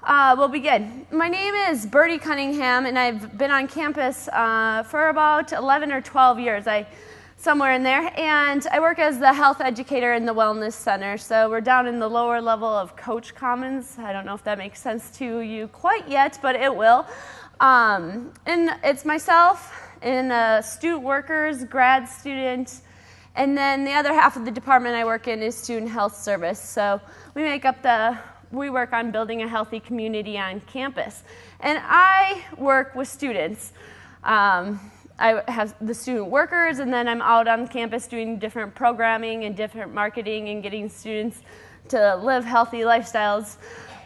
We'll begin. My name is Birdie Cunningham, and I've been on campus for about 11 or 12 years, somewhere in there. And I work as the health educator in the Wellness Center. So we're down in the lower level of Coach Commons. I don't know if that makes sense to you quite yet, but it will. And it's myself and student workers, grad student, and then the other half of the department I work in is student health service. So we work on building a healthy community on campus. And I work with students. I have the student workers, and then I'm out on campus doing different programming and different marketing and getting students to live healthy lifestyles.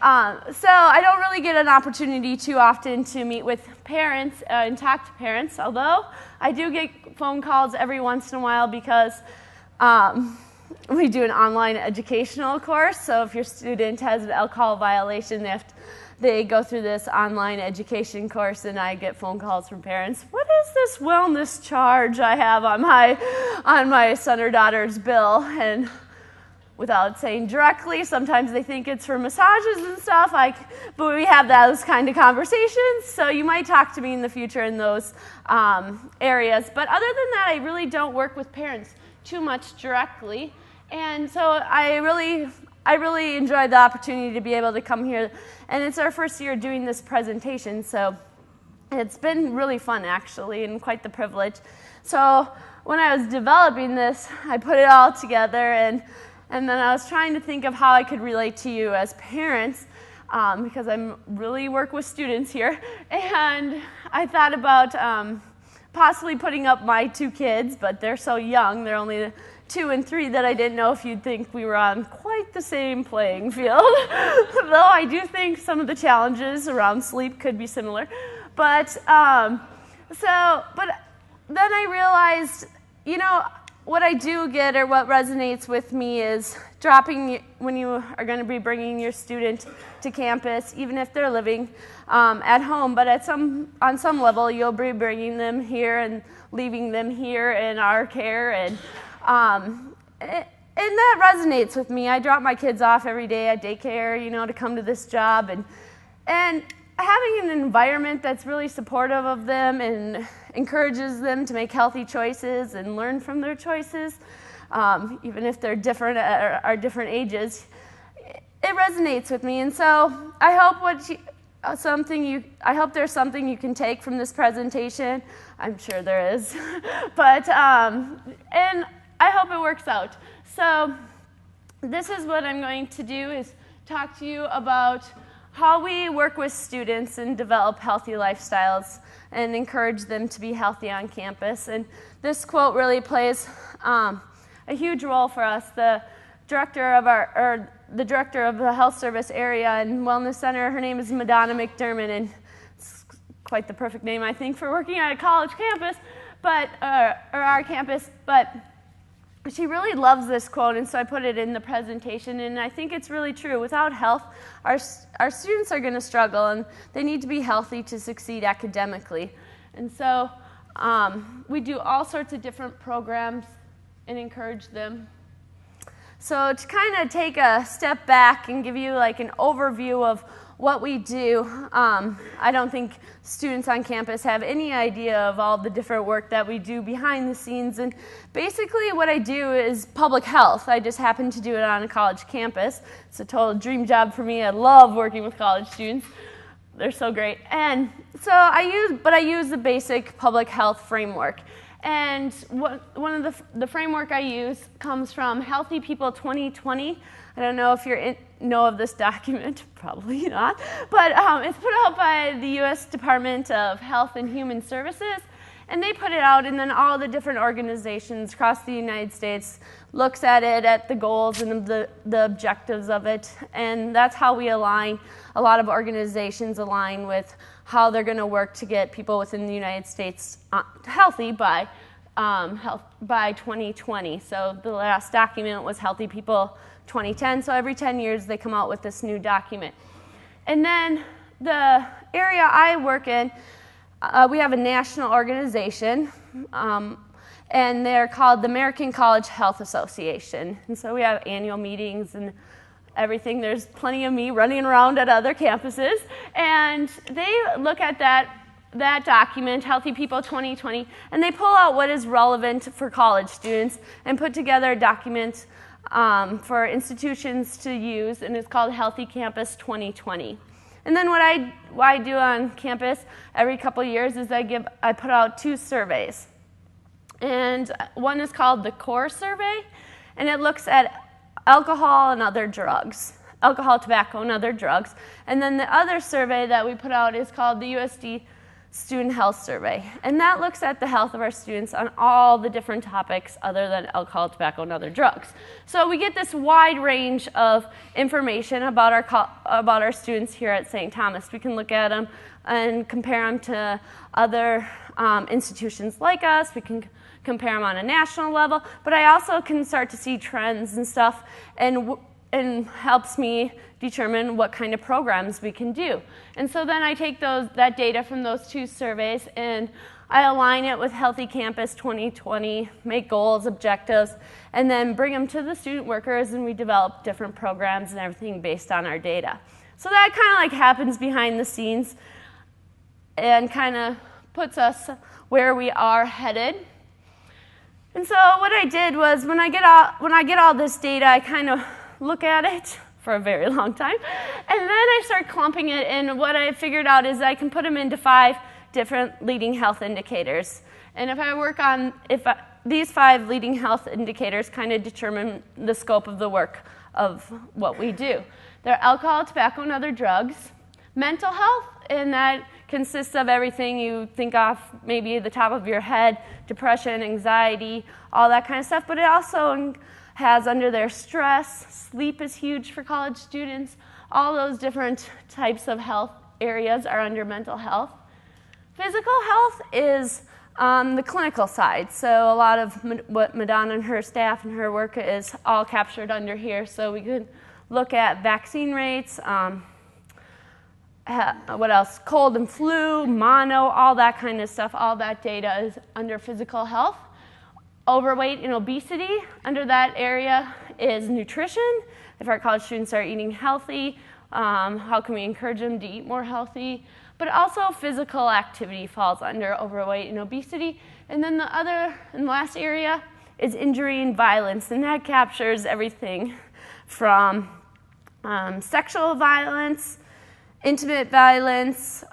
So I don't really get an opportunity too often to meet with parents and talk to parents, although I do get phone calls every once in a while because we do an online educational course. So if your student has an alcohol violation, they go through this online education course, and I get phone calls from parents. What is this wellness charge I have on my son or daughter's bill? And without saying directly, sometimes they think it's for massages and stuff. But we have those kind of conversations. So you might talk to me in the future in those areas. But other than that, I really don't work with parents too much directly. And so I really enjoyed the opportunity to be able to come here. And it's our first year doing this presentation. So it's been really fun, actually, and quite the privilege. So when I was developing this, I put it all together, and then I was trying to think of how I could relate to you as parents, because I really work with students here. And I thought about possibly putting up my two kids, but they're so young. They're only 2 and 3 that I didn't know if you'd think we were on quite the same playing field. Though I do think some of the challenges around sleep could be similar. But then I realized, what I do get, or what resonates with me, is when you are going to be bringing your student to campus, even if they're living at home, but on some level you'll be bringing them here and leaving them here in our care, and that resonates with me. I drop my kids off every day at daycare, to come to this job, and having an environment that's really supportive of them and encourages them to make healthy choices and learn from their choices, even if they're different at our different ages, it resonates with me. And so I hope I hope there's something you can take from this presentation. I'm sure there is, but and I hope it works out. So this is what I'm going to do, is talk to you about how we work with students and develop healthy lifestyles and encourage them to be healthy on campus. And this quote really plays a huge role for us. The director of the health service area and wellness center, her name is Madonna McDermott, and it's quite the perfect name, I think, for working at a college campus, or our campus. But she really loves this quote, and so I put it in the presentation, and I think it's really true. Without health, our students are going to struggle, and they need to be healthy to succeed academically. And so we do all sorts of different programs and encourage them. So to kind of take a step back and give you like an overview of what we do, I don't think students on campus have any idea of all the different work that we do behind the scenes. And basically what I do is public health. I just happen to do it on a college campus. It's a total dream job for me. I love working with college students. They're so great. And so I use the basic public health framework. And one of the framework I use comes from Healthy People 2020. I don't know if you know of this document, probably not, but it's put out by the U.S. Department of Health and Human Services, and they put it out, and then all the different organizations across the United States looks at it, at the goals and the objectives of it, and that's how we align. A lot of organizations align with how they're going to work to get people within the United States healthy by 2020. So the last document was Healthy People 2010. So every 10 years they come out with this new document. And then the area I work in, we have a national organization, and they're called the American College Health Association. And so we have annual meetings, and everything. There's plenty of me running around at other campuses. And they look at that document, Healthy People 2020, and they pull out what is relevant for college students and put together a document for institutions to use, and it's called Healthy Campus 2020. And then what I do on campus every couple of years is I put out 2 surveys. And one is called the CORE survey, and it looks at alcohol and other drugs, alcohol, tobacco, and other drugs. And then the other survey that we put out is called the USD Student Health Survey. And that looks at the health of our students on all the different topics other than alcohol, tobacco, and other drugs. So we get this wide range of information about our students here at St. Thomas. We can look at them and compare them to other institutions like us. We can compare them on a national level, but I also can start to see trends and stuff, and helps me determine what kind of programs we can do. And so then I take that data from those 2 surveys and I align it with Healthy Campus 2020, make goals, objectives, and then bring them to the student workers, and we develop different programs and everything based on our data. So that kind of like happens behind the scenes and kind of puts us where we are headed. And so what I did was when I get all this data, I kind of look at it for a very long time, and then I start clumping it, and what I figured out is I can put them into 5 different leading health indicators. And these 5 leading health indicators kind of determine the scope of the work of what we do. They're alcohol, tobacco, and other drugs, mental health, and that consists of everything you think off maybe at the top of your head, depression, anxiety, all that kind of stuff, but it also has under there stress, sleep is huge for college students, all those different types of health areas are under mental health. Physical health is the clinical side, so a lot of what Madonna and her staff and her work is all captured under here, so we could look at vaccine rates, what else? Cold and flu, mono, all that kind of stuff. All that data is under physical health. Overweight and obesity, under that area is nutrition. If our college students are eating healthy, how can we encourage them to eat more healthy? But also physical activity falls under overweight and obesity. And then the last area is injury and violence, and that captures everything from sexual violence, intimate violence,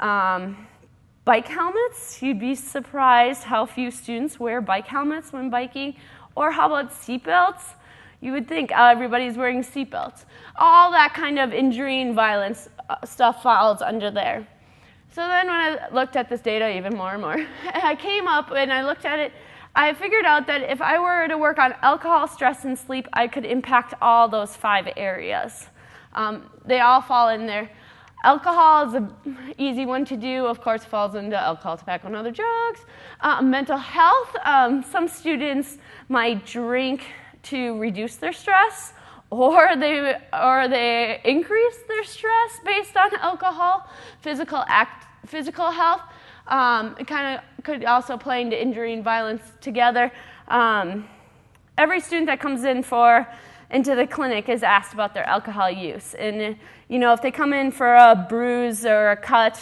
bike helmets. You'd be surprised how few students wear bike helmets when biking. Or how about seatbelts? You would think everybody's wearing seatbelts. All that kind of injury and violence stuff falls under there. So then when I looked at this data even more and more, I came up and I looked at it, I figured out that if I were to work on alcohol, stress, and sleep, I could impact all those 5 areas. They all fall in there. Alcohol is an easy one to do. Of course, falls into alcohol, tobacco, and other drugs. Mental health. Some students might drink to reduce their stress, or they increase their stress based on alcohol. Physical health. It kind of could also play into injury and violence together. Every student that comes into the clinic is asked about their alcohol use. And if they come in for a bruise or a cut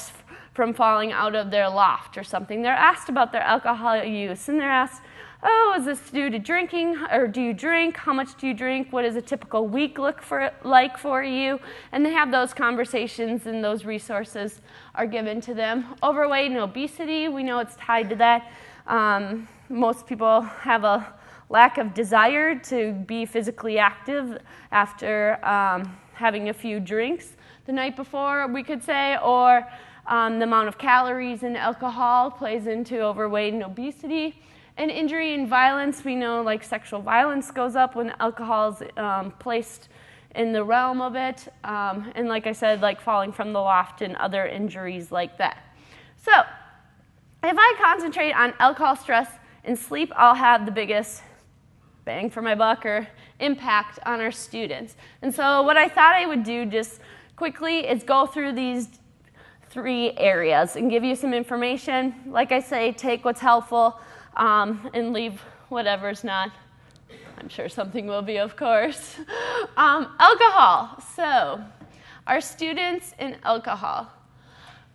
from falling out of their loft or something, they're asked about their alcohol use. And they're asked, oh, is this due to drinking, or do you drink? How much do you drink? What does a typical week look like for you? And they have those conversations, and those resources are given to them. Overweight and obesity, we know it's tied to that. Most people have a lack of desire to be physically active after having a few drinks the night before, we could say, or the amount of calories in alcohol plays into overweight and obesity. And injury and violence, we know like sexual violence goes up when alcohol is placed in the realm of it. And like I said, like falling from the loft and other injuries like that. So if I concentrate on alcohol, stress, and sleep, I'll have the biggest bang for my buck or impact on our students. And so what I thought I would do just quickly is go through these 3 areas and give you some information. Like I say, take what's helpful and leave whatever's not I'm sure something will be, of course. Alcohol. So, our students and alcohol.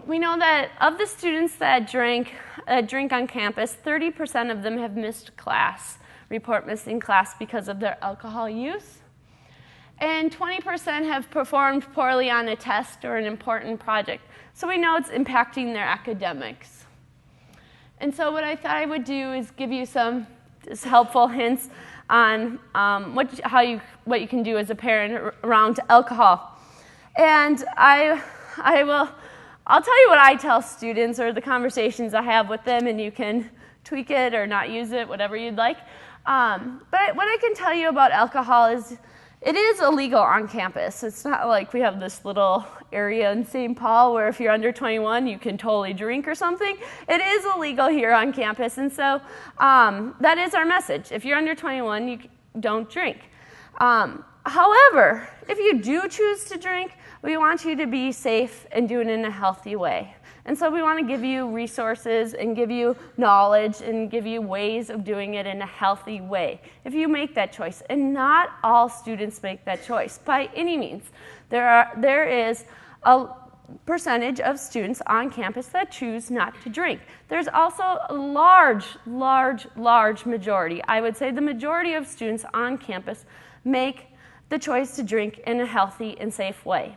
We know that of the students that drink on campus, 30% of them have missed class, report missing class because of their alcohol use. And 20% have performed poorly on a test or an important project. So we know it's impacting their academics. And so what I thought I would do is give you some just helpful hints on what you can do as a parent around alcohol. And I'll tell you what I tell students or the conversations I have with them, and you can tweak it or not use it, whatever you'd like. But what I can tell you about alcohol is it is illegal on campus. It's not like we have this little area in St. Paul where if you're under 21, you can totally drink or something. It is illegal here on campus, and so that is our message. If you're under 21, you don't drink. However, if you do choose to drink, we want you to be safe and do it in a healthy way. And so we want to give you resources and give you knowledge and give you ways of doing it in a healthy way if you make that choice. And not all students make that choice by any means. There is a percentage of students on campus that choose not to drink. There's also a large majority. I would say the majority of students on campus make the choice to drink in a healthy and safe way.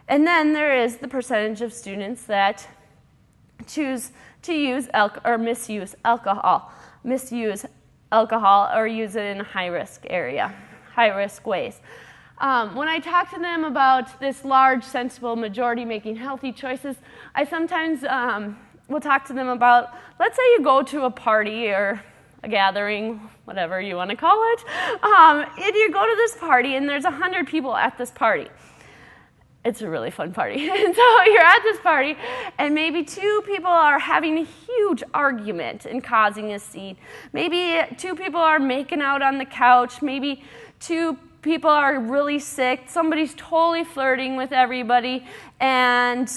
And then there is the percentage of students that choose to use or misuse alcohol or use it in a high-risk ways. When I talk to them about this large, sensible majority making healthy choices, I sometimes will talk to them about, let's say you go to a party or a gathering, whatever you want to call it, and you go to this party and there's 100 people at this party. It's a really fun party. And so you're at this party, and maybe 2 people are having a huge argument and causing a scene. Maybe 2 people are making out on the couch. Maybe 2 people are really sick. Somebody's totally flirting with everybody. And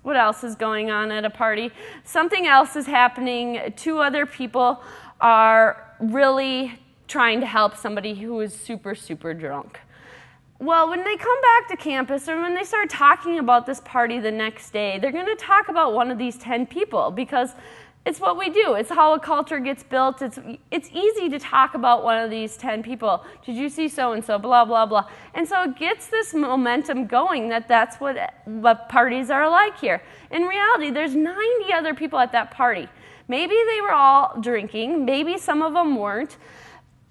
what else is going on at a party? Something else is happening. 2 other people are really trying to help somebody who is super, super drunk. Well, when they come back to campus or when they start talking about this party the next day, they're going to talk about one of these 10 people because it's what we do. It's how a culture gets built. It's easy to talk about one of these 10 people. Did you see so-and-so, blah, blah, blah. And so it gets this momentum going that's what parties are like here. In reality, there's 90 other people at that party. Maybe they were all drinking. Maybe some of them weren't.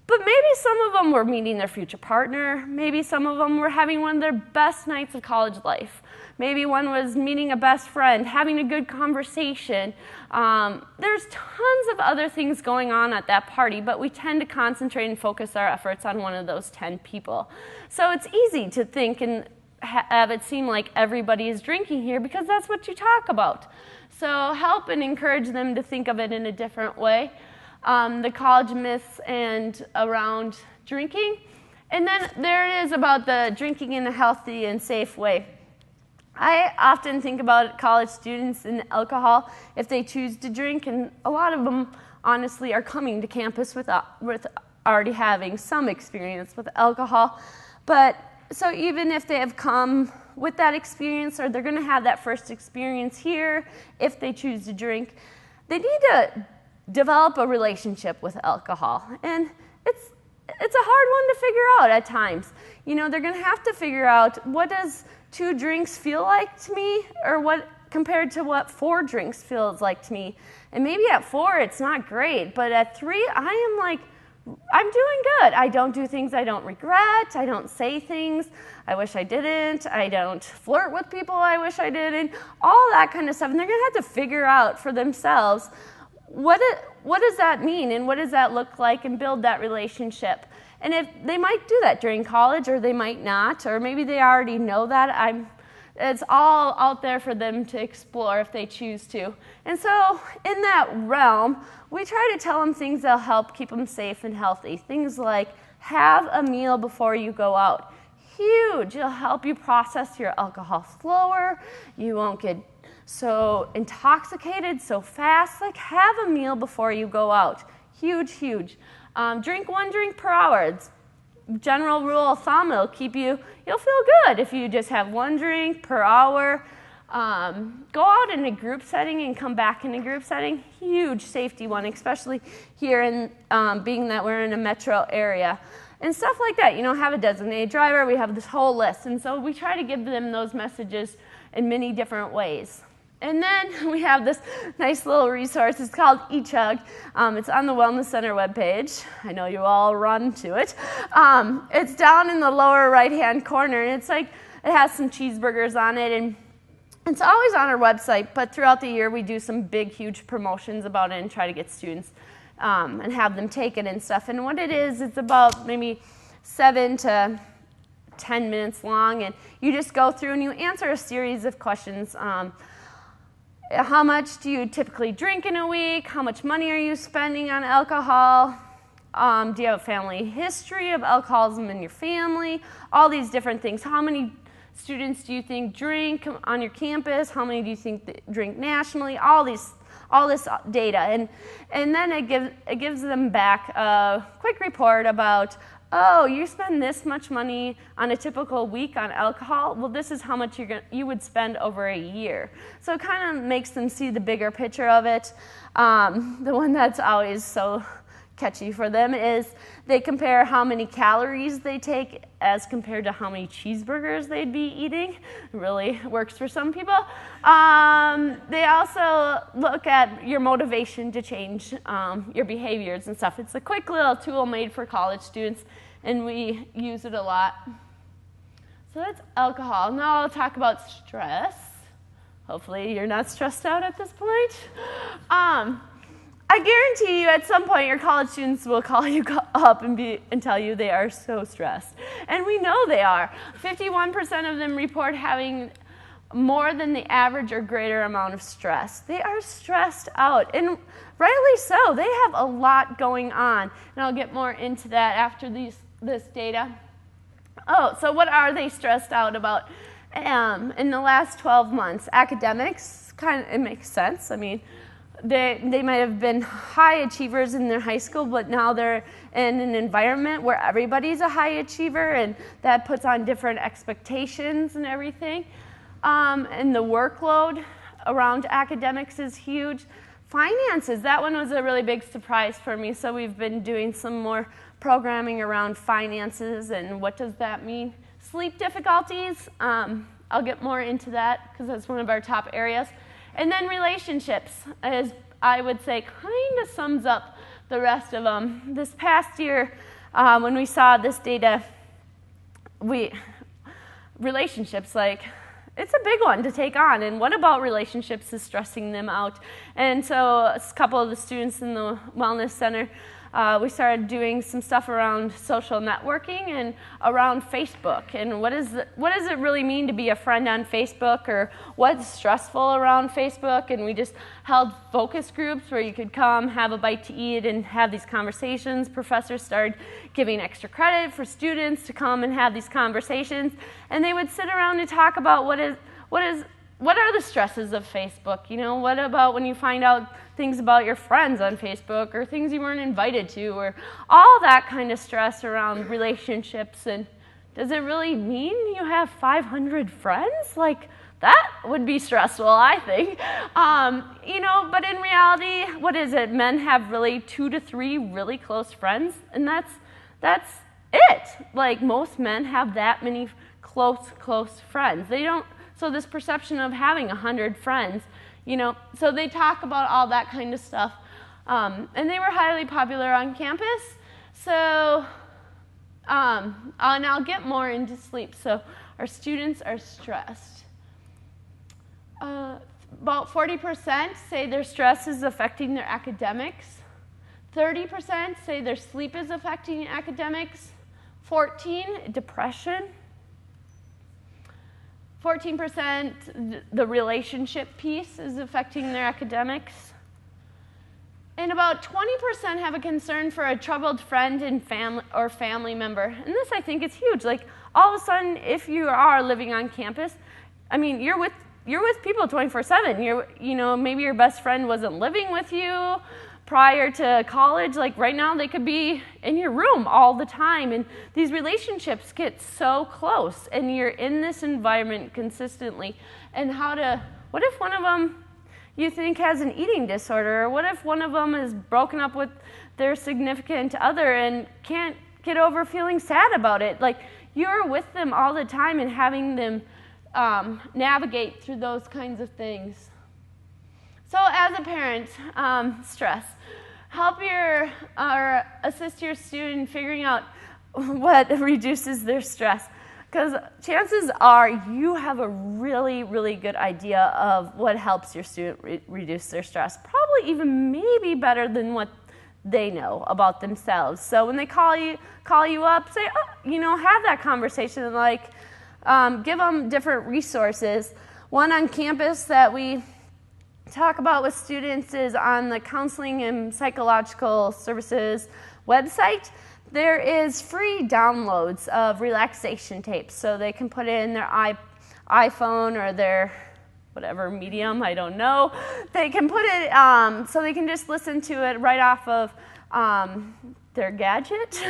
But maybe some of them were meeting their future partner. Maybe some of them were having one of their best nights of college life. Maybe one was meeting a best friend, having a good conversation. There's tons of other things going on at that party, but we tend to concentrate and focus our efforts on one of those 10 people. So it's easy to think and have it seem like everybody is drinking here because that's what you talk about. So help and encourage them to think of it in a different way. The college myths and around drinking. And then there it is about the drinking in a healthy and safe way. I often think about college students and alcohol if they choose to drink, and a lot of them honestly are coming to campus with already having some experience with alcohol. But so even if they have come with that experience or they're going to have that first experience here, if they choose to drink, they need to develop a relationship with alcohol. And it's a hard one to figure out at times. You know, they're going to have to figure out, what does 2 drinks feel like to me, or what compared to what 4 drinks feels like to me. And maybe at 4 it's not great, but at 3 I'm doing good. I don't do things I don't regret. I don't say things I wish I didn't. I don't flirt with people I wish I didn't. All that kind of stuff. And they're going to have to figure out for themselves, what does that mean and what does that look like, and build that relationship. And if they might do that during college, or they might not, or maybe they already know that. It's all out there for them to explore if they choose to. And so in that realm, we try to tell them things that'll help keep them safe and healthy. Things like have a meal before you go out. Huge. It'll help you process your alcohol slower. You won't get so intoxicated so fast. Like, have a meal before you go out. Huge, huge. Drink 1 drink per hour. It's general rule of thumb. You'll feel good if you just have 1 drink per hour. Go out in a group setting and come back in a group setting. Huge safety one, especially here in being that we're in a metro area. And stuff like that, have a designated driver. We have this whole list. And so we try to give them those messages in many different ways. And then we have this nice little resource. It's called eChug. It's on the Wellness Center webpage. I know you all run to it. It's down in the lower right-hand corner, and it has some cheeseburgers on it, and it's always on our website, but throughout the year we do some big, huge promotions about it and try to get students and have them take it and stuff. And what it is, it's about maybe 7 to 10 minutes long, and you just go through and you answer a series of questions. How much do you typically drink in a week? How much money are you spending on alcohol? Do you have a family history of alcoholism in your family? All these different things. How many students do you think drink on your campus? How many do you think drink nationally? All this data, and then it gives them back a quick report about, oh, you spend this much money on a typical week on alcohol. Well, this is how much you would spend over a year. So it kind of makes them see the bigger picture of it. The one that's always so catchy for them is they compare how many calories they take as compared to how many cheeseburgers they'd be eating. It really works for some people. They also look at your motivation to change your behaviors and stuff. It's a quick little tool made for college students, and we use it a lot. So that's alcohol. Now I'll talk about stress. Hopefully you're not stressed out at this point. I guarantee you at some point your college students will call you up and tell you they are so stressed. And we know they are. 51% of them report having more than the average or greater amount of stress. They are stressed out, and rightly so. They have a lot going on, and I'll get more into that after this data. Oh, so what are they stressed out about in the last 12 months? Academics, it makes sense. I mean, they might have been high achievers in their high school, but now they're in an environment where everybody's a high achiever, and that puts on different expectations and everything. And the workload around academics is huge. Finances, that one was a really big surprise for me, so we've been doing some more programming around finances and what does that mean. Sleep difficulties, I'll get more into that because that's one of our top areas. And then relationships, as I would say, kind of sums up the rest of them. This past year, when we saw this data, relationships, it's a big one to take on. And what about relationships is stressing them out? And so a couple of the students in the Wellness Center, we started doing some stuff around social networking and around Facebook. And what does it really mean to be a friend on Facebook, or what's stressful around Facebook? And we just held focus groups where you could come, have a bite to eat, and have these conversations. Professors started giving extra credit for students to come and have these conversations. And they would sit around and talk about what are the stresses of Facebook? What about when you find out things about your friends on Facebook, or things you weren't invited to, or all that kind of stress around relationships? And does it really mean you have 500 friends? That would be stressful, I think. But in reality, what is it? Men have really 2 to 3 really close friends, and that's it. Most men have that many close friends. They don't. So this perception of having 100 friends, so they talk about all that kind of stuff. And they were highly popular on campus. So, and I'll get more into sleep. So our students are stressed. About 40% say their stress is affecting their academics. 30% say their sleep is affecting academics. 14%, depression. 14% the relationship piece is affecting their academics. And about 20% have a concern for a troubled friend and family member. And this, I think, is huge. All of a sudden, if you are living on campus, you're with people 24/7. Maybe your best friend wasn't living with you. prior to college, like right now they could be in your room all the time, and these relationships get so close, and you're in this environment consistently. And what if one of them you think has an eating disorder, or what if one of them is broken up with their significant other and can't get over feeling sad about it? Like, you're with them all the time and having them navigate through those kinds of things. So as a parent, stress. Help or assist your student figuring out what reduces their stress. Because chances are you have a really, really good idea of what helps your student reduce their stress. Probably even maybe better than what they know about themselves. So when they call you up, say, have that conversation, like give them different resources. One on campus that we talk about with students is on the Counseling and Psychological Services website. There is free downloads of relaxation tapes, so they can put it in their iPhone or their whatever medium, I don't know. They can put it so they can just listen to it right off of their gadget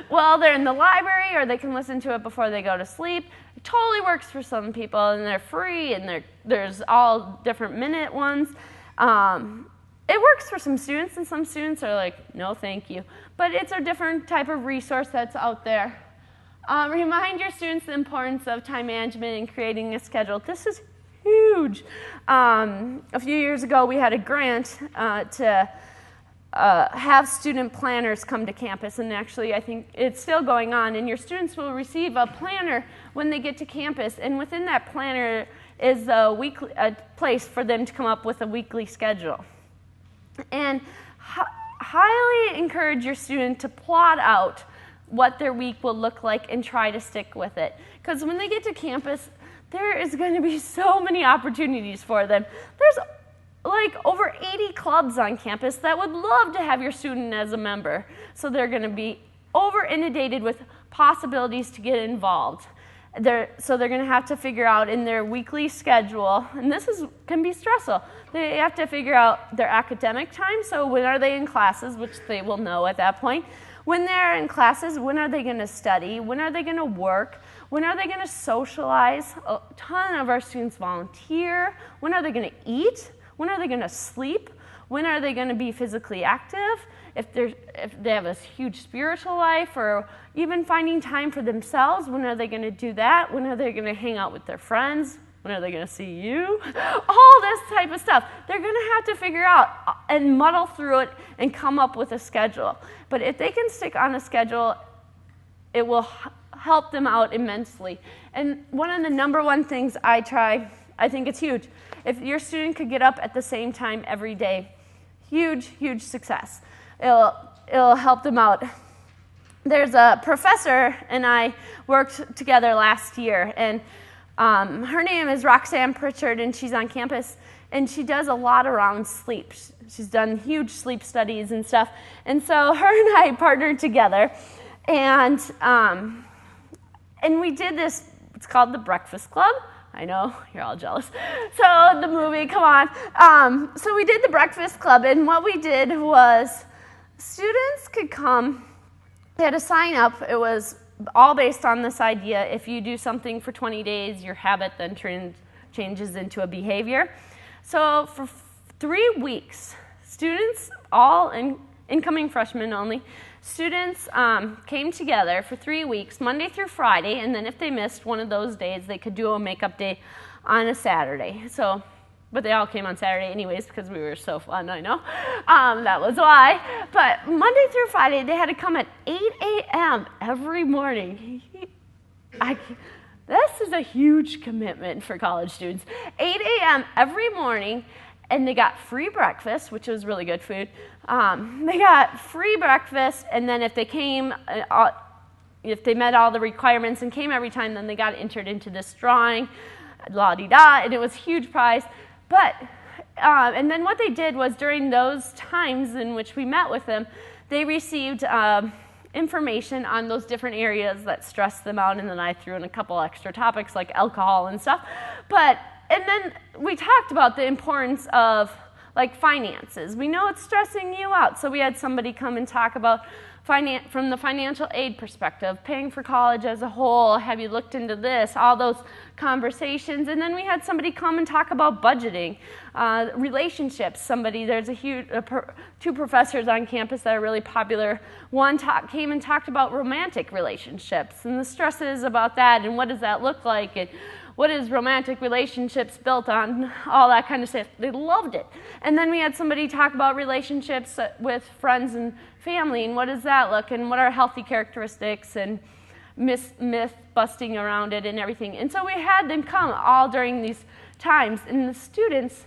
while they're in the library, or they can listen to it before they go to sleep. It totally works for some people, and they're free, and there's all different minute ones. It works for some students, and some students are like, no, thank you. But it's a different type of resource that's out there. Remind your students the importance of time management and creating a schedule. This is huge. A few years ago, we had a grant to have student planners come to campus, and actually I think it's still going on, and your students will receive a planner when they get to campus, and within that planner is a place for them to come up with a weekly schedule. And highly encourage your student to plot out what their week will look like and try to stick with it. Because when they get to campus, there is going to be so many opportunities for them. There's like over 80 clubs on campus that would love to have your student as a member. So they're going to be over inundated with possibilities to get involved. So they're going to have to figure out in their weekly schedule, and this can be stressful. They have to figure out their academic time, so when are they in classes, which they will know at that point. When they're in classes, when are they going to study? When are they going to work? When are they going to socialize? A ton of our students volunteer. When are they going to eat? When are they going to sleep? When are they going to be physically active? If they have a huge spiritual life, or even finding time for themselves, when are they going to do that? When are they going to hang out with their friends? When are they going to see you? All this type of stuff. They're going to have to figure out and muddle through it and come up with a schedule. But if they can stick on a schedule, it will help them out immensely. And one of the number one things I think it's huge. If your student could get up at the same time every day, huge, huge success. It'll help them out. There's a professor and I worked together last year, and her name is Roxanne Pritchard, and she's on campus, and she does a lot around sleep. She's done huge sleep studies and stuff, and so her and I partnered together, and we did this. It's called the Breakfast Club. I know, you're all jealous. So the movie, come on. So we did the Breakfast Club, and what we did was students could come. They had to sign up. It was all based on this idea. If you do something for 20 days, your habit then changes into a behavior. So for 3 weeks, students, all incoming freshmen only, students came together for 3 weeks, Monday through Friday, and then if they missed one of those days, they could do a makeup day on a Saturday. But they all came on Saturday anyways because we were so fun, I know. That was why. But Monday through Friday, they had to come at 8 a.m. every morning. This is a huge commitment for college students. 8 a.m. every morning, and they got free breakfast, which was really good food. They got free breakfast, and then if they came, if they met all the requirements and came every time, then they got entered into this drawing, la-di-da, and it was a huge prize. But, and then what they did was during those times in which we met with them, they received information on those different areas that stressed them out, and then I threw in a couple extra topics like alcohol and stuff. And then we talked about the importance of like finances. We know it's stressing you out. So we had somebody come and talk about from the financial aid perspective, paying for college as a whole, have you looked into this, all those conversations. And then we had somebody come and talk about budgeting, relationships. There's two professors on campus that are really popular. One came and talked about romantic relationships and the stresses about that and what does that look like and what is romantic relationships built on, all that kind of stuff. They loved it. And then we had somebody talk about relationships with friends and family and what does that look and what are healthy characteristics and myth busting around it and everything. And so we had them come all during these times, and the students,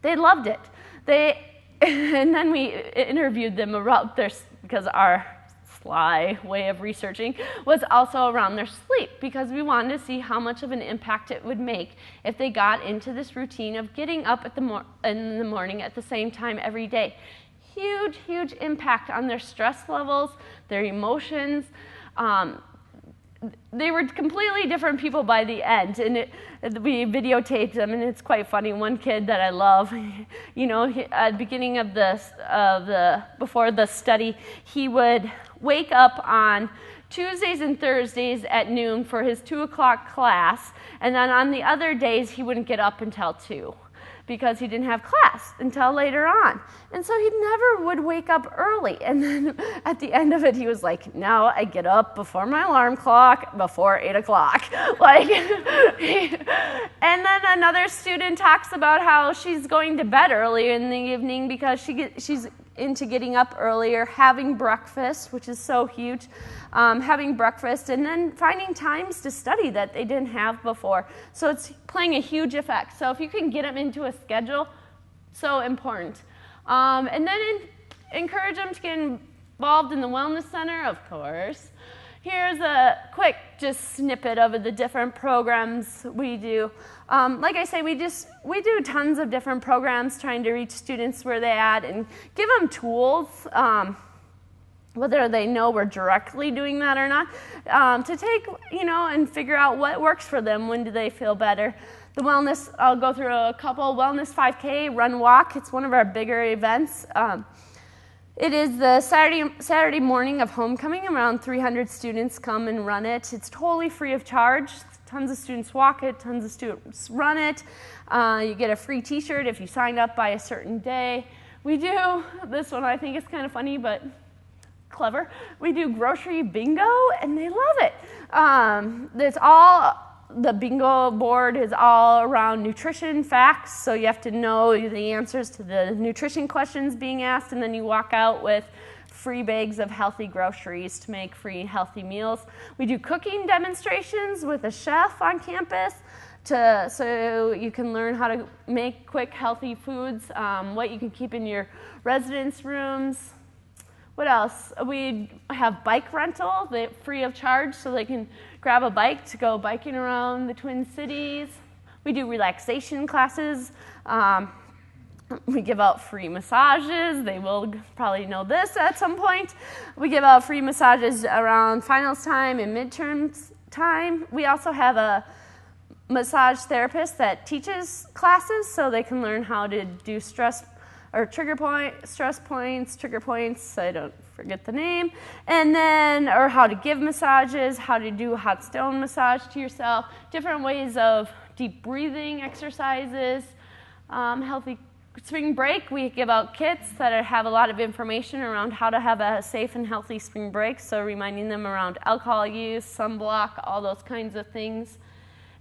they loved it. And then we interviewed them about because our sly way of researching was also around their sleep, because we wanted to see how much of an impact it would make if they got into this routine of getting up in the morning at the same time every day. Huge, huge impact on their stress levels, their emotions. They were completely different people by the end, and we videotaped them, and it's quite funny. One kid that I love, at the beginning of before the study, he would wake up on Tuesdays and Thursdays at noon for his 2 o'clock class, and then on the other days he wouldn't get up until 2. Because he didn't have class until later on. And so he never would wake up early. And then at the end of it, he was like, now I get up before my alarm clock, before 8 o'clock. And then another student talks about how she's going to bed early in the evening because she's into getting up earlier, having breakfast, which is so huge, having breakfast, and then finding times to study that they didn't have before. So it's playing a huge effect. So if you can get them into a schedule, so important. And then encourage them to get involved in the Wellness Center, of course. Here's a quick just snippet of the different programs we do. Like I say, we do tons of different programs trying to reach students where they're at and give them tools, whether they know we're directly doing that or not, to take, and figure out what works for them. When do they feel better? The wellness, I'll go through a couple. Wellness 5K, Run Walk. It's one of our bigger events. It is the Saturday morning of homecoming. Around 300 students come and run it. It's totally free of charge. Tons of students walk it, tons of students run it. You get a free t-shirt if you sign up by a certain day. We do, this one I think is kind of funny but clever. We do grocery bingo and they love it. The bingo board is all around nutrition facts, so you have to know the answers to the nutrition questions being asked, and then you walk out with free bags of healthy groceries to make free healthy meals. We do cooking demonstrations with a chef on campus so you can learn how to make quick healthy foods, what you can keep in your residence rooms. What else? We have bike rental, free of charge, so they can grab a bike to go biking around the Twin Cities. We do relaxation classes. We give out free massages. They will probably know this at some point. We give out free massages around finals time and midterms time. We also have a massage therapist that teaches classes so they can learn how to do stress points, trigger points, so I don't forget the name, and then, or how to give massages, how to do a hot stone massage to yourself, different ways of deep breathing exercises, healthy spring break. We give out kits that have a lot of information around how to have a safe and healthy spring break, so reminding them around alcohol use, sunblock, all those kinds of things.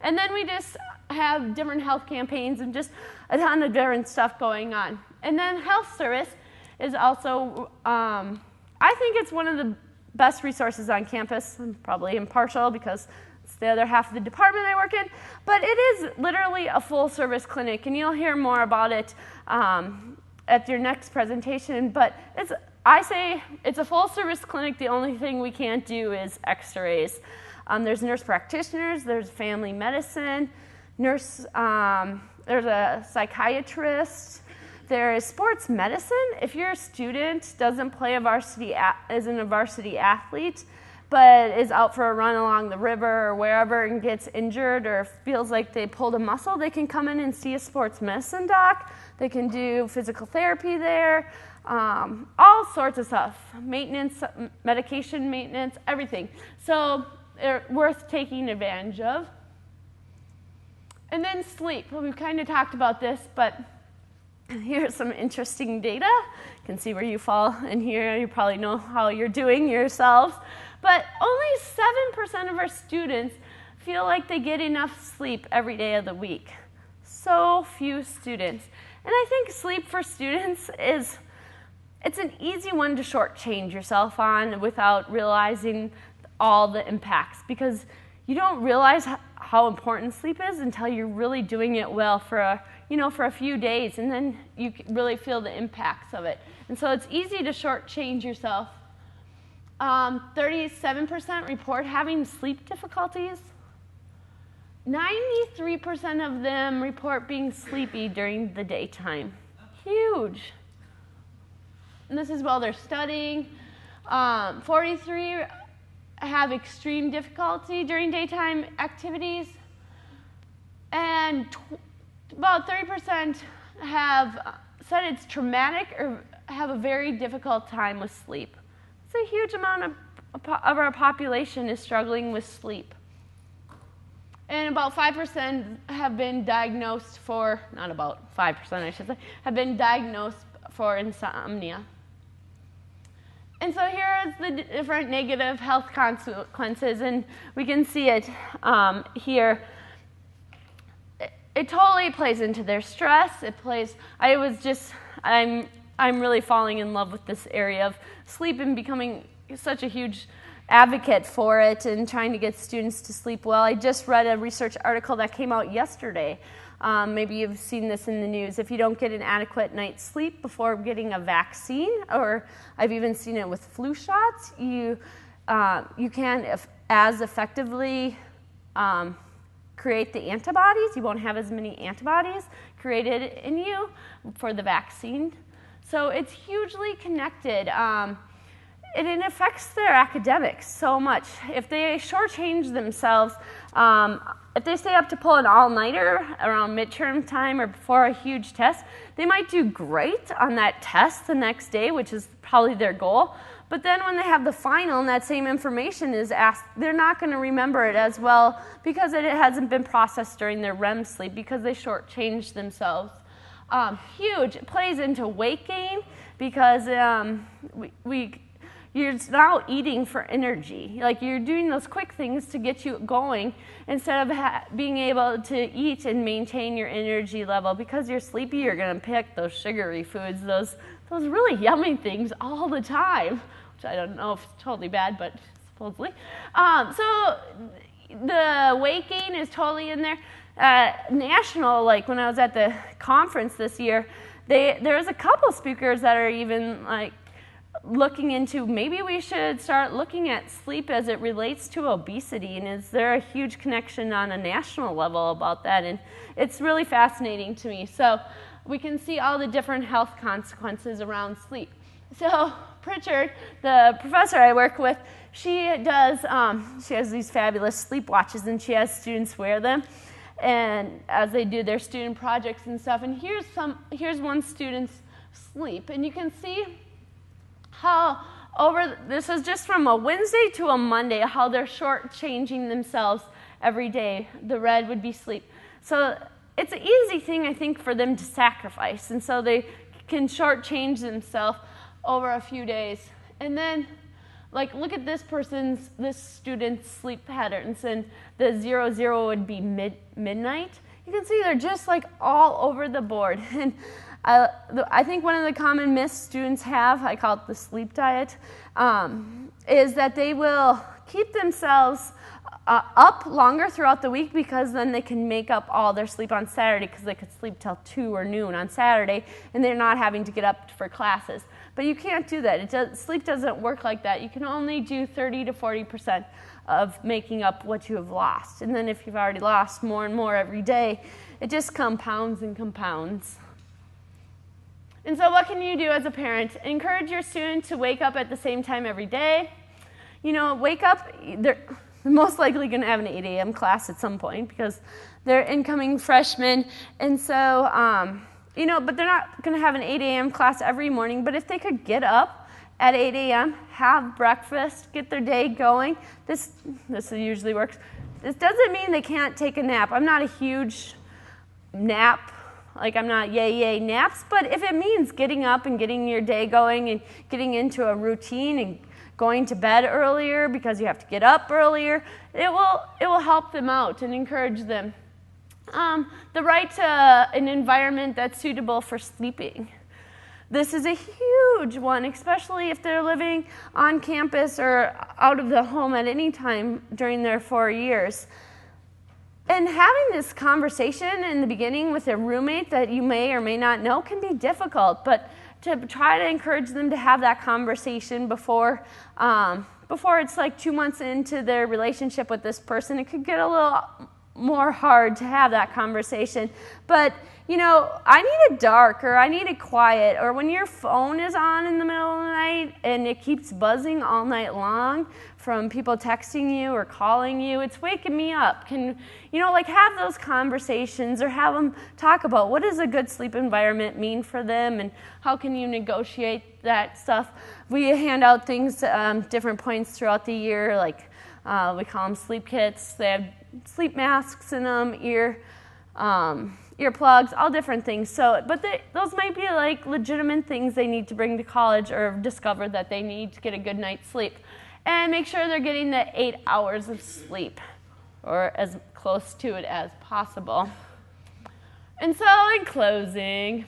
And then we just have different health campaigns and just a ton of different stuff going on. And then health service is also, I think it's one of the best resources on campus. I'm probably impartial because it's the other half of the department I work in, but it is literally a full service clinic, and you'll hear more about it at your next presentation. But I say it's a full service clinic. The only thing we can't do is x-rays. There's nurse practitioners, there's family medicine, there's a psychiatrist, there is sports medicine. If your student doesn't play isn't a varsity athlete, but is out for a run along the river or wherever and gets injured or feels like they pulled a muscle, they can come in and see a sports medicine doc. They can do physical therapy there, all sorts of stuff, maintenance, medication maintenance, everything. So they're worth taking advantage of. And then sleep. Well, we've kind of talked about this, but here's some interesting data. You can see where you fall in here. You probably know how you're doing yourselves. But only 7% of our students feel like they get enough sleep every day of the week. So few students. And I think sleep for students it's an easy one to shortchange yourself on without realizing all the impacts, because you don't realize how important sleep is until you're really doing it well for a few days, and then you really feel the impacts of it. And so it's easy to shortchange yourself. 37% report having sleep difficulties. 93% of them report being sleepy during the daytime. Huge. And this is while they're studying. 43 have extreme difficulty during daytime activities. And about 30% have said it's traumatic or have a very difficult time with sleep. It's a huge amount of our population is struggling with sleep. And about 5% have been diagnosed for, not about 5% I should say, have been diagnosed for insomnia. And so here is the different negative health consequences, and we can see it here. It totally plays into their stress. It plays, I'm really falling in love with this area of sleep and becoming such a huge advocate for it and trying to get students to sleep well. I just read a research article that came out yesterday. Maybe you've seen this in the news. If you don't get an adequate night's sleep before getting a vaccine, or I've even seen it with flu shots, you can't as effectively create the antibodies. You won't have as many antibodies created in you for the vaccine. So it's hugely connected. And it affects their academics so much. If they shortchange themselves, if they stay up to pull an all-nighter around midterm time or before a huge test, they might do great on that test the next day, which is probably their goal. But then when they have the final and that same information is asked, they're not going to remember it as well because it hasn't been processed during their REM sleep because they shortchanged themselves. Huge. It plays into weight gain because you're now eating for energy. Like you're doing those quick things to get you going instead of being able to eat and maintain your energy level. Because you're sleepy, you're going to pick those sugary foods, those really yummy things all the time, which I don't know if it's totally bad, but supposedly. So the weight gain is totally in there. National, like when I was at the conference this year, there's a couple speakers that are even like looking into maybe we should start looking at sleep as it relates to obesity, and is there a huge connection on a national level about that? And it's really fascinating to me. So we can see all the different health consequences around sleep. So Pritchard, the professor I work with, she has these fabulous sleep watches, and she has students wear them and as they do their student projects and stuff. And here's one student's sleep, and you can see how this is just from a Wednesday to a Monday, how they're shortchanging themselves every day. The red would be sleep. So it's an easy thing, I think, for them to sacrifice. And so they can shortchange themselves over a few days. And then, like, look at this student's sleep patterns. And the 0-0 would be midnight. You can see they're just like all over the board. And I think one of the common myths students have, I call it the sleep diet, is that they will keep themselves up longer throughout the week because then they can make up all their sleep on Saturday because they could sleep till 2 or noon on Saturday and they're not having to get up for classes. But you can't do that. Sleep doesn't work like that. You can only do 30 to 40% of making up what you have lost. And then if you've already lost more and more every day, it just compounds and compounds. And so what can you do as a parent? Encourage your student to wake up at the same time every day. wake up, they're most likely going to have an 8 a.m. class at some point because they're incoming freshmen. And so, but they're not going to have an 8 a.m. class every morning. But if they could get up at 8 a.m., have breakfast, get their day going, this usually works. This doesn't mean they can't take a nap. I'm not a huge nap, I'm not yay naps, but if it means getting up and getting your day going and getting into a routine and going to bed earlier because you have to get up earlier, it will help them out and encourage them. The right to an environment that's suitable for sleeping. This is a huge one, especially if they're living on campus or out of the home at any time during their 4 years. And having this conversation in the beginning with a roommate that you may or may not know can be difficult, but to try to encourage them to have that conversation before it's 2 months into their relationship with this person, it could get a little more hard to have that conversation. But I need it dark, or I need it quiet, or when your phone is on in the middle of the night and it keeps buzzing all night long from people texting you or calling you, it's waking me up. Can have those conversations, or have them talk about what does a good sleep environment mean for them and how can you negotiate that stuff. We hand out things different points throughout the year, we call them sleep kits. They have sleep masks in them, earplugs, all different things. But those might be legitimate things they need to bring to college or discover that they need to get a good night's sleep. And make sure they're getting the 8 hours of sleep, or as close to it as possible. And so in closing,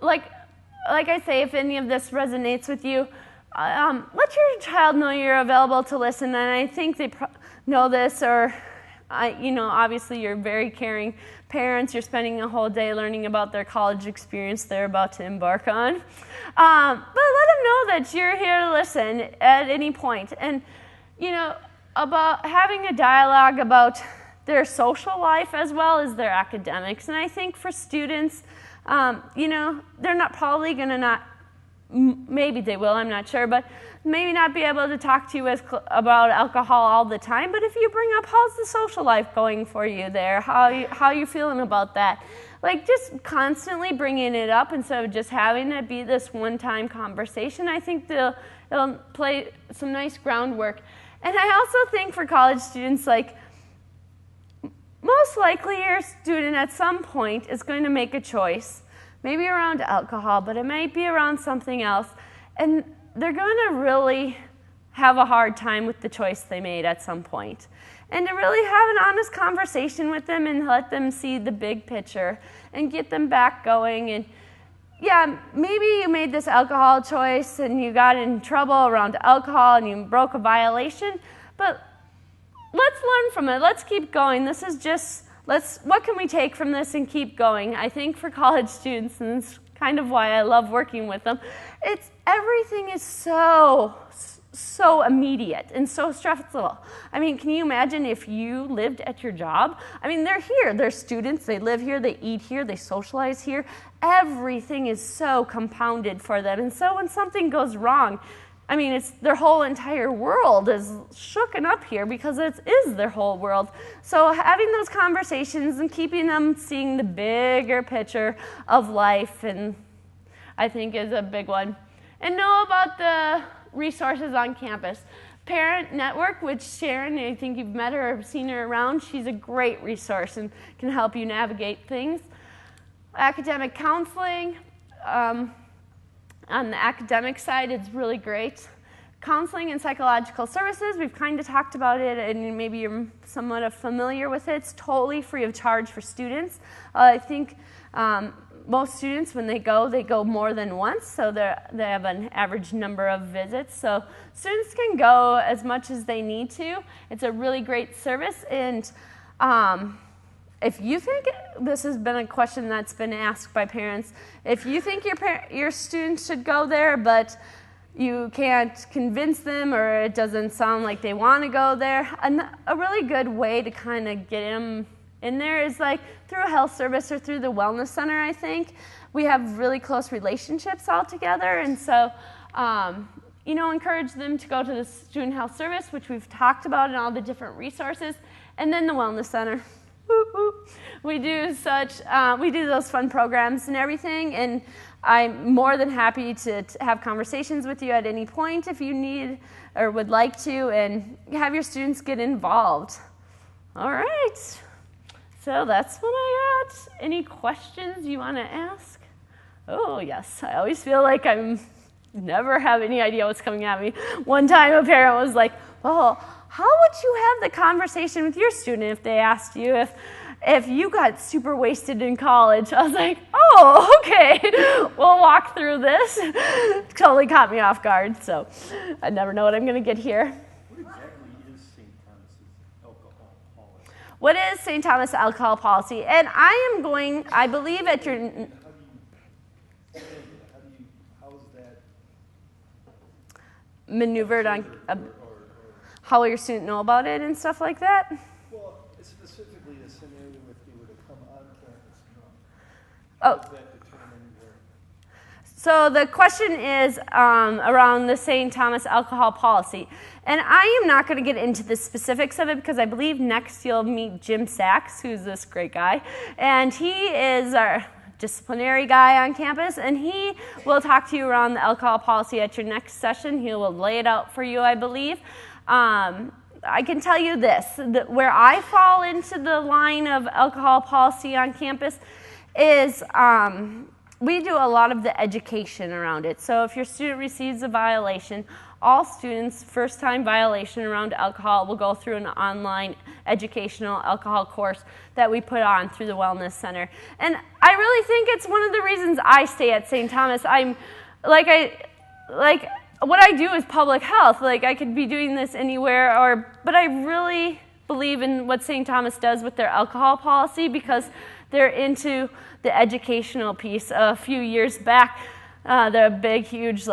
like I say, if any of this resonates with you, let your child know you're available to listen. And I think they know this, or obviously you're very caring parents. You're spending a whole day learning about their college experience they're about to embark on. But let them know that you're here to listen at any point. And, about having a dialogue about their social life as well as their academics. And I think for students, they're not probably going to maybe they will, I'm not sure, but maybe not be able to talk to you about alcohol all the time. But if you bring up, how's the social life going for you there? How are you feeling about that? Just constantly bringing it up instead of just having it be this one-time conversation. I think it'll play some nice groundwork. And I also think for college students, most likely your student at some point is going to make a choice. Maybe around alcohol, but it might be around something else. And they're going to really have a hard time with the choice they made at some point. And to really have an honest conversation with them and let them see the big picture and get them back going. And yeah, maybe you made this alcohol choice and you got in trouble around alcohol and you broke a violation, but let's learn from it. Let's keep going. This is just... what can we take from this and keep going? I think for college students, and it's kind of why I love working with them, everything is so immediate and so stressful. Can you imagine if you lived at your job? They're here. They're students. They live here. They eat here. They socialize here. Everything is so compounded for them. And so when something goes wrong, it's their whole entire world is shooken up here because it is their whole world. So having those conversations and keeping them seeing the bigger picture of life, and I think is a big one. And know about the resources on campus. Parent Network, which Sharon, I think you've met her or seen her around, she's a great resource and can help you navigate things. Academic counseling. On the academic side, it's really great. Counseling and psychological services, we've kind of talked about it, and maybe you're somewhat familiar with it. It's totally free of charge for students. I think most students, when they go more than once, so they have an average number of visits. So students can go as much as they need to. It's a really great service, and if you think, this has been a question that's been asked by parents, if you think your students should go there, but you can't convince them or it doesn't sound like they want to go there, a really good way to kind of get them in there is through a health service or through the wellness center, I think. We have really close relationships all together, and so encourage them to go to the Student Health Service, which we've talked about, and all the different resources, and then the Wellness Center. We do those fun programs and everything, and I'm more than happy to have conversations with you at any point if you need or would like to, and have your students get involved. All right, so that's what I got. Any questions you want to ask? Oh, yes, I always feel like I'm never have any idea what's coming at me. One time a parent was like, well, how would you have the conversation with your student if they asked you if you got super wasted in college? I was like, oh, okay, we'll walk through this. Totally caught me off guard, so I never know what I'm going to get here. What exactly is St. Thomas's alcohol policy? What is St. Thomas alcohol policy? And I believe at your... How is that maneuvered on how will your student know about it and stuff like that? Well, specifically a scenario if they were to come on campus drunk. Oh. Does that determine where? So the question is around the St. Thomas alcohol policy. And I am not going to get into the specifics of it because I believe next you'll meet Jim Sachs, who's this great guy. And he is our disciplinary guy on campus, and he will talk to you around the alcohol policy at your next session. He will lay it out for you, I believe. I can tell you this, that where I fall into the line of alcohol policy on campus is we do a lot of the education around it. So if your student receives a violation, all students, first-time violation around alcohol, will go through an online educational alcohol course that we put on through the Wellness Center. And I really think it's one of the reasons I stay at St. Thomas. What I do is public health. Like, I could be doing this anywhere, but I really believe in what St. Thomas does with their alcohol policy because they're into the educational piece. A few years back, the big, huge,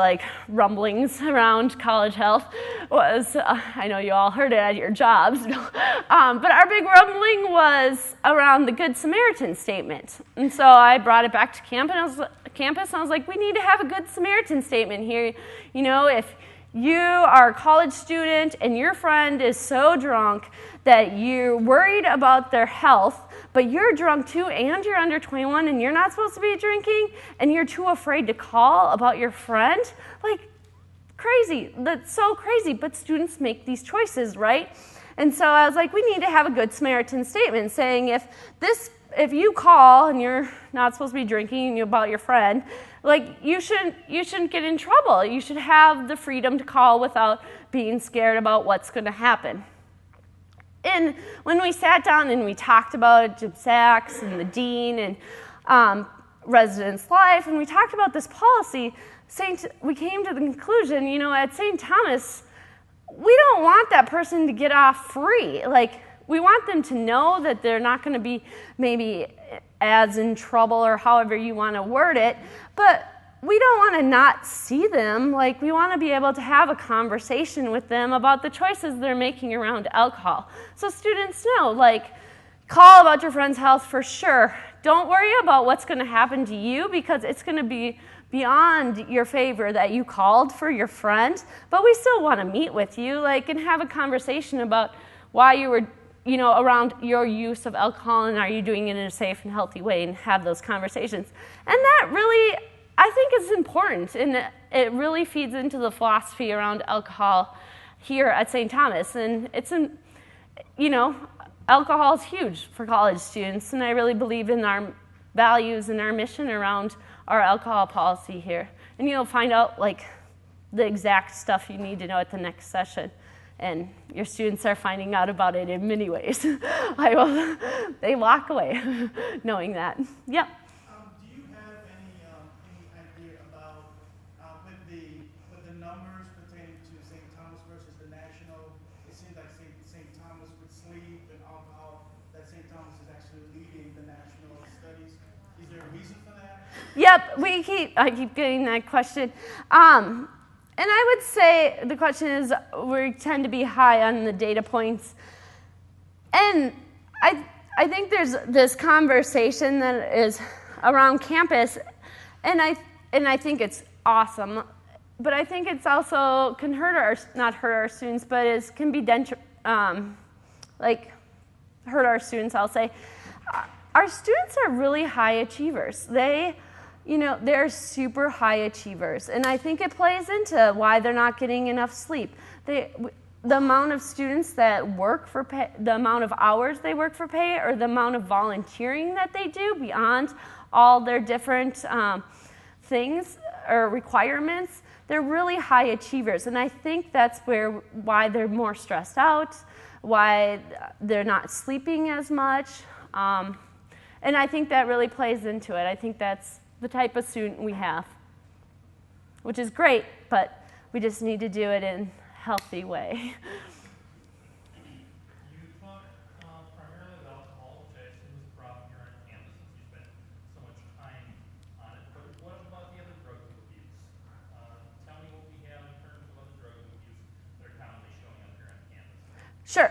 rumblings around college health was, I know you all heard it at your jobs, but our big rumbling was around the Good Samaritan statement. And so I brought it back to campus, and I was like, we need to have a Good Samaritan statement here. If you are a college student and your friend is so drunk that you're worried about their health, but you're drunk too and you're under 21 and you're not supposed to be drinking and you're too afraid to call about your friend, crazy. That's so crazy, but students make these choices, right? And so I was like, we need to have a Good Samaritan statement saying if you call and you're not supposed to be drinking about your friend, you shouldn't get in trouble. You should have the freedom to call without being scared about what's going to happen. And when we sat down and we talked about it, Jim Sachs and the dean and Residence Life, and we talked about this policy, we came to the conclusion, at St. Thomas, we don't want that person to get off free. We want them to know that they're not going to be maybe as in trouble or however you want to word it, but we don't want to not see them. We want to be able to have a conversation with them about the choices they're making around alcohol. So students know, call about your friend's health for sure. Don't worry about what's going to happen to you because it's going to be beyond your favor that you called for your friend, but we still want to meet with you, and have a conversation about why you were around your use of alcohol and are you doing it in a safe and healthy way and have those conversations. And that really, I think, is important, and it really feeds into the philosophy around alcohol here at St. Thomas. And alcohol is huge for college students, and I really believe in our values and our mission around our alcohol policy here. And you'll find out the exact stuff you need to know at the next session. And your students are finding out about it in many ways. They walk away knowing that. Yep. Do you have any idea about with the numbers pertaining to St. Thomas versus the national? It seems like St. Thomas with sleep and alcohol, that St. Thomas is actually leading the national studies. Is there a reason for that? Yep. I keep getting that question. And I would say the question is, we tend to be high on the data points. And I think there's this conversation that is around campus, and I think it's awesome. but I think it's also can hurt not hurt our students, but it can be like hurt our students. I'll say our students are really high achievers. They're super high achievers, and I think it plays into why they're not getting enough sleep. The amount of students that work for pay, the amount of hours they work for pay, or the amount of volunteering that they do beyond all their different things or requirements, they're really high achievers. And I think that's why they're more stressed out, why they're not sleeping as much. And I think that really plays into it. I think that's the type of student we have, which is great, but we just need to do it in a healthy way. You talk primarily about alcohol, which I assume is a problem here on campus since you spend so much time on it. But what about the other drug abuse? Tell me what we have in terms of other drug abuse that are commonly showing up here on campus. Sure.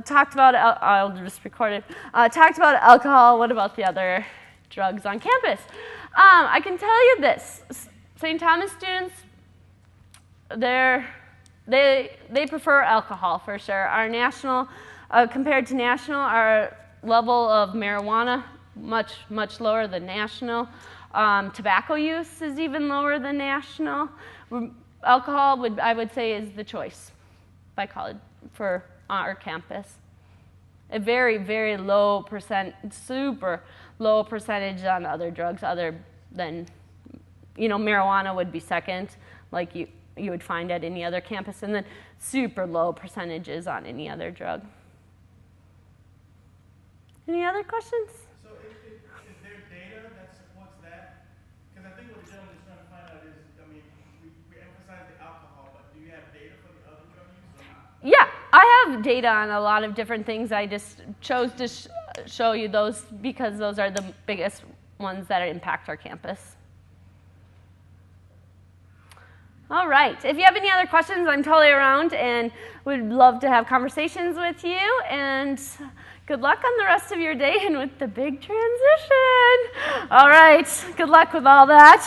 Talked about, I'll just record it. Talked about alcohol. What about the other drugs on campus? I can tell you this. St. Thomas students, they prefer alcohol for sure. Our national, compared to national, our level of marijuana, much lower than national. Tobacco use is even lower than national. Alcohol, I would say, is the choice by college for our campus. A very, very low super low percentage on other drugs other than, marijuana would be second, like you would find at any other campus, and then super low percentages on any other drug. Any other questions? So is there data that supports that? Because I think what the gentleman is trying to find out is, we emphasize the alcohol, but do you have data for the other drug use or not? Yeah, I have data on a lot of different things. I just chose to show you those because those are the biggest ones that impact our campus. All right. If you have any other questions, I'm totally around and would love to have conversations with you. And good luck on the rest of your day and with the big transition. All right. Good luck with all that.